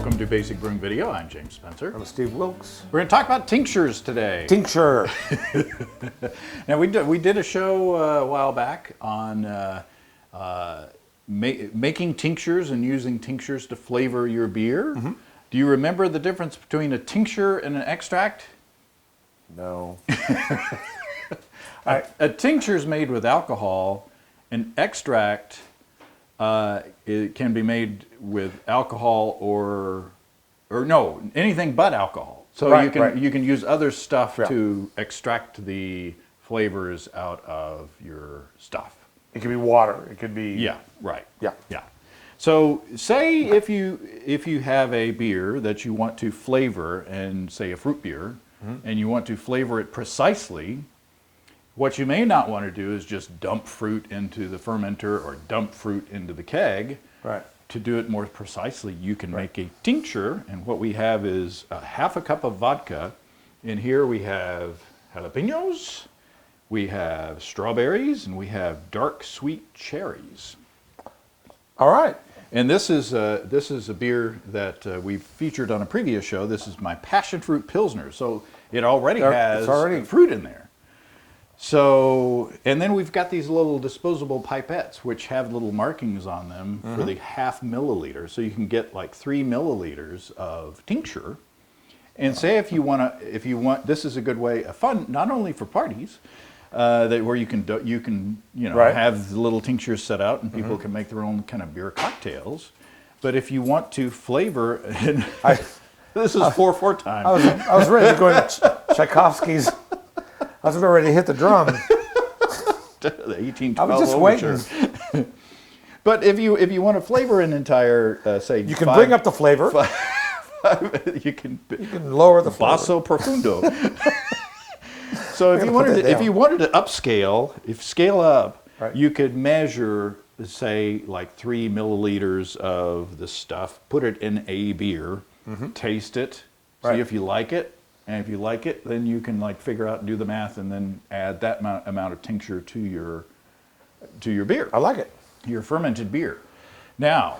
Welcome to Basic Brewing Video. I'm James Spencer. I'm Steve Wilkes. We're going to talk about tinctures today. Tincture. Now we did a show a while back on making tinctures and using tinctures to flavor your beer. Mm-hmm. Do you remember the difference between a tincture and an extract? No. A tincture is made with alcohol. An extract it can be made with alcohol or no, anything but alcohol. So you can use other stuff to extract the flavors out of your stuff. It could be water. It could be... Yeah, right. Yeah. Yeah. So say if you have a beer that you want to flavor, and say a fruit beer, and you want to flavor it precisely, what you may not want to do is just dump fruit into the fermenter or dump fruit into the keg. Right. To do it more precisely, you can make a tincture, and what we have is half a cup of vodka. In here we have jalapeños, we have strawberries, and we have dark sweet cherries. All right. And this is a beer that we've featured on a previous show. This is my passion fruit pilsner, so it already has fruit in there. So, and then we've got these little disposable pipettes which have little markings on them for the half milliliter, so you can get like 3 milliliters of tincture. And say if you want, this is a good way of fun, not only for parties, where you can have the little tinctures set out and people can make their own kind of beer cocktails. But if you want to flavor, and this is 4/4 time. I was ready to go to Tchaikovsky's. I was about ready to hit the drum. The 1812 I was just overture. waiting. But if you want to flavor an entire, say, you can bring up the flavor. You can lower the flavor. Basso profundo. So if you wanted to upscale, scale up, you could measure, say, like 3 milliliters of the stuff, put it in a beer, taste it, see if you like it. And if you like it, then you can like figure out and do the math, and then add that amount of tincture to your beer. I like it. Your fermented beer. Now,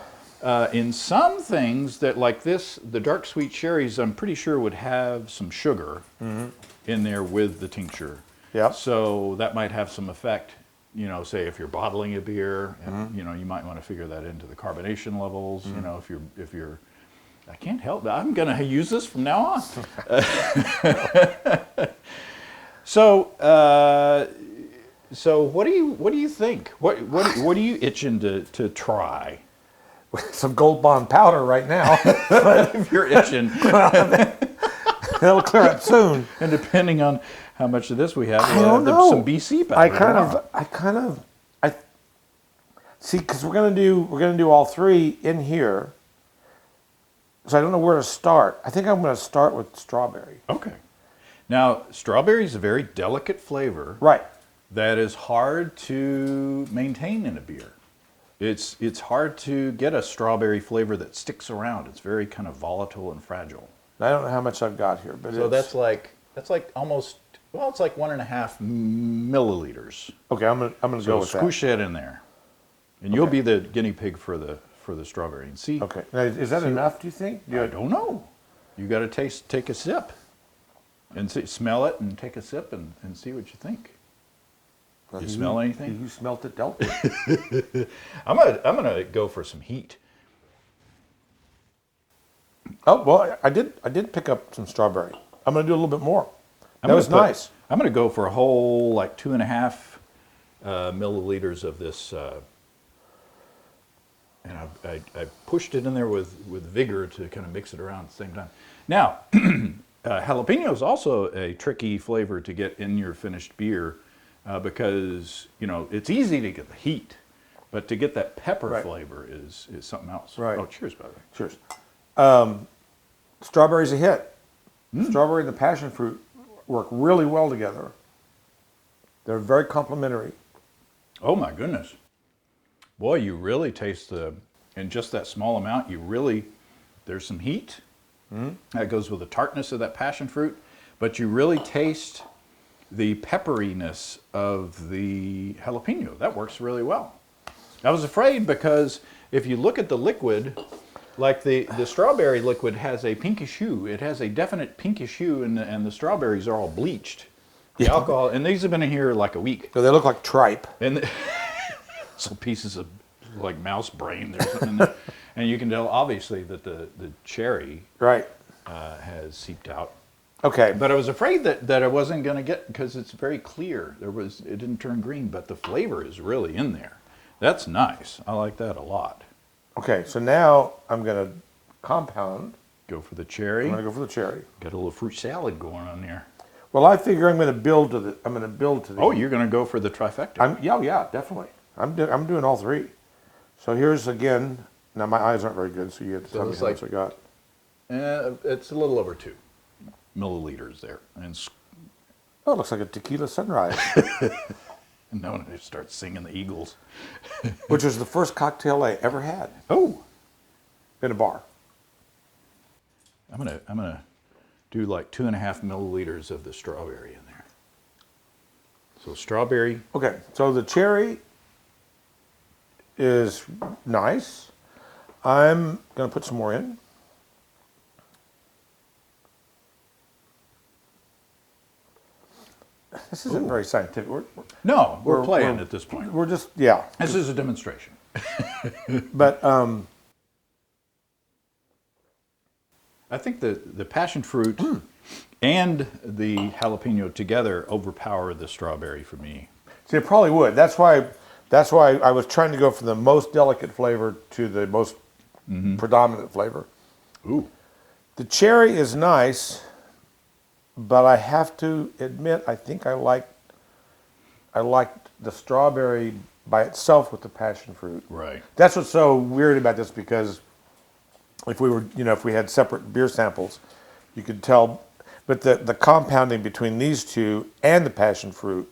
in some things that like this, the dark sweet cherries, I'm pretty sure would have some sugar in there with the tincture. Yeah. So that might have some effect. You know, say if you're bottling a beer, and you might want to figure that into the carbonation levels. You know, if you're I can't help it. I'm going to use this from now on. So what do you think? What are you itching to try? Some Gold Bond powder right now. If you're itching, it'll clear up soon. And depending on how much of this we have, some BC powder. I see, because we're gonna do all three in here. So I don't know where to start. I think I'm going to start with strawberry. Okay. Now, strawberry is a very delicate flavor. Right. That is hard to maintain in a beer. It's hard to get a strawberry flavor that sticks around. It's very kind of volatile and fragile. I don't know how much I've got here, but so that's like almost, well, it's like 1.5 milliliters. Okay, I'm gonna go with that. Squish that in there, and you'll be the guinea pig for the strawberry, and see. Okay. Now, is that enough, do you think? I don't know. You got to take a sip, and smell it, and take a sip, and see what you think. Well, you smell anything? You smelt it, dealt with. I'm gonna go for some heat. Oh well, I did pick up some strawberry. I'm gonna do a little bit more. That was nice. I'm gonna go for a whole like 2.5 milliliters of this. And I pushed it in there with vigor to kind of mix it around at the same time. Now, jalapeno is also a tricky flavor to get in your finished beer because, it's easy to get the heat, but to get that pepper flavor is something else. Right. Oh, cheers, by the way. Cheers. Strawberry's a hit. Strawberry and the passion fruit work really well together. They're very complementary. Oh, my goodness. Boy, you really taste in just that small amount, there's some heat. That goes with the tartness of that passion fruit, but you really taste the pepperiness of the jalapeno. That works really well. I was afraid because if you look at the liquid, Like the strawberry liquid has a pinkish hue. It has a definite pinkish hue, and the strawberries are all bleached. The alcohol, and these have been in here like a week. So they look like tripe. And some pieces of like mouse brain or something in there. And you can tell obviously that the cherry has seeped out. Okay. But I was afraid that I wasn't going to get, because it's very clear. It didn't turn green, but the flavor is really in there. That's nice. I like that a lot. Okay, so now I'm going to compound. Go for the cherry. I'm going to go for the cherry. Got a little fruit salad going on there. Well, I figure I'm going to build to the. Oh, you're going to go for the trifecta. Yeah, definitely. I'm doing all three. So here's again. Now my eyes aren't very good, so you have to tell me how much I got. It's a little over 2 milliliters there, and oh, it looks like a tequila sunrise. and now I start singing the Eagles, which was the first cocktail I ever had. Oh, in a bar. I'm gonna do like 2.5 milliliters of the strawberry in there. So strawberry. Okay, so the cherry is nice. I'm gonna put some more in. This isn't very scientific. We're playing at this point. We're just, yeah. This is a demonstration. But I think the passion fruit and the jalapeno together overpower the strawberry for me. See, it probably would. That's why I was trying to go from the most delicate flavor to the most predominant flavor. Ooh. The cherry is nice, but I have to admit, I think I liked the strawberry by itself with the passion fruit. Right. That's what's so weird about this, because if we had separate beer samples, you could tell, but the compounding between these two and the passion fruit,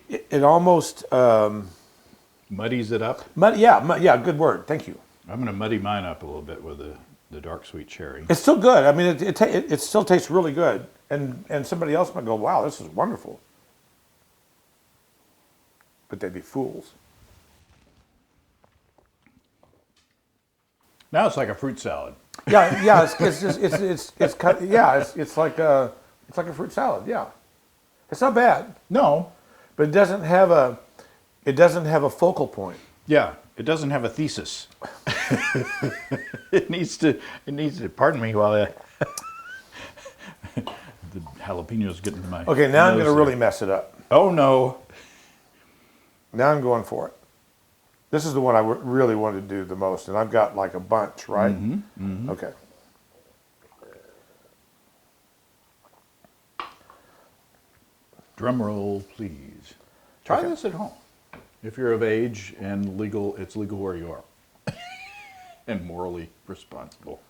it almost muddies it up. Yeah, good word. Thank you. I'm going to muddy mine up a little bit with the dark sweet cherry. It's still good. I mean, it still tastes really good, and somebody else might go, "Wow, this is wonderful," but they'd be fools. Now it's like a fruit salad. Yeah. It's kind of, yeah. It's like a fruit salad. Yeah, it's not bad. No, but it doesn't have a focal point. Yeah, it doesn't have a thesis. It needs to. Pardon me while the jalapenos get into my. Okay, now I'm going to really mess it up. Oh no! Now I'm going for it. This is the one I really wanted to do the most, and I've got like a bunch, right? Mm-hmm, mm-hmm. Okay. Drum roll, please. Try this at home. If you're of age and legal, it's legal where you are. And morally responsible.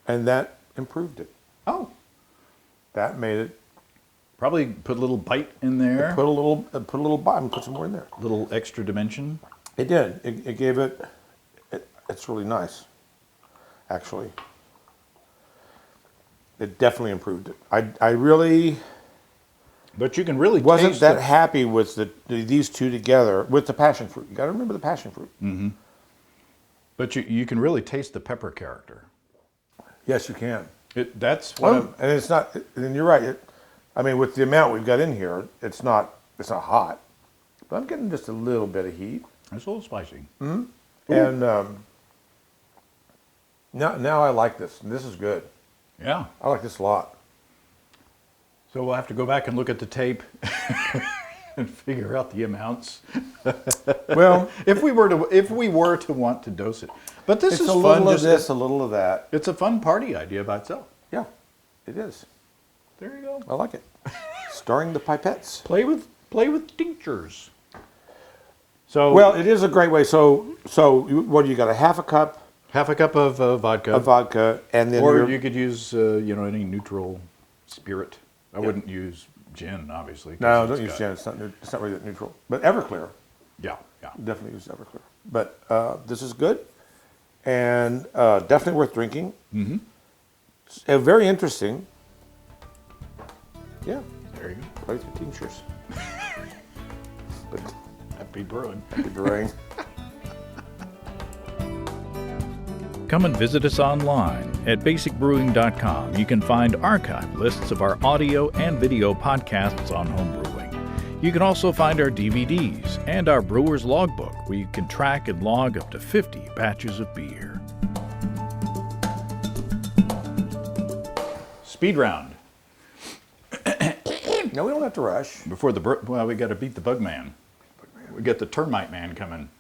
And that improved it. Oh. That made it. Probably put a little bite in there. Put a little bite and put some more in there. A little extra dimension. It did. It gave it, it's really nice, actually. It definitely improved it. I really. But you can really wasn't that happy with these two together with the passion fruit. You got to remember the passion fruit. Mm-hmm. But you can really taste the pepper character. Yes, you can. That's what. And it's not. And you're right. I mean, with the amount we've got in here, it's not hot. But I'm getting just a little bit of heat. It's a little spicy. Mm-hmm. And now I like this. This is good. Yeah, I like this a lot. So we'll have to go back and look at the tape and figure out the amounts. Well, if we were to want to dose it, but this is a fun. Little of this, a little of that. It's a fun party idea by itself. Yeah, it is. There you go. I like it. Stirring the pipettes. Play with tinctures. So well, it is a great way. So what do you got? A half a cup. Half a cup of vodka. Of vodka, and then or you could use any neutral spirit. I wouldn't use gin, obviously. No, don't use gin. It's not really that neutral. But Everclear. Yeah. Definitely use Everclear. But this is good, and definitely worth drinking. Mm-hmm. Very interesting. Yeah. There you go. Play with the tinctures. But happy brewing. Happy brewing. come and visit us online at basicbrewing.com. You can find archive lists of our audio and video podcasts on home brewing. You can also find our DVDs and our brewer's logbook, where you can track and log up to 50 batches of beer. Speed round. No, we don't have to rush. Before we got to beat the bug man. We got the termite man coming.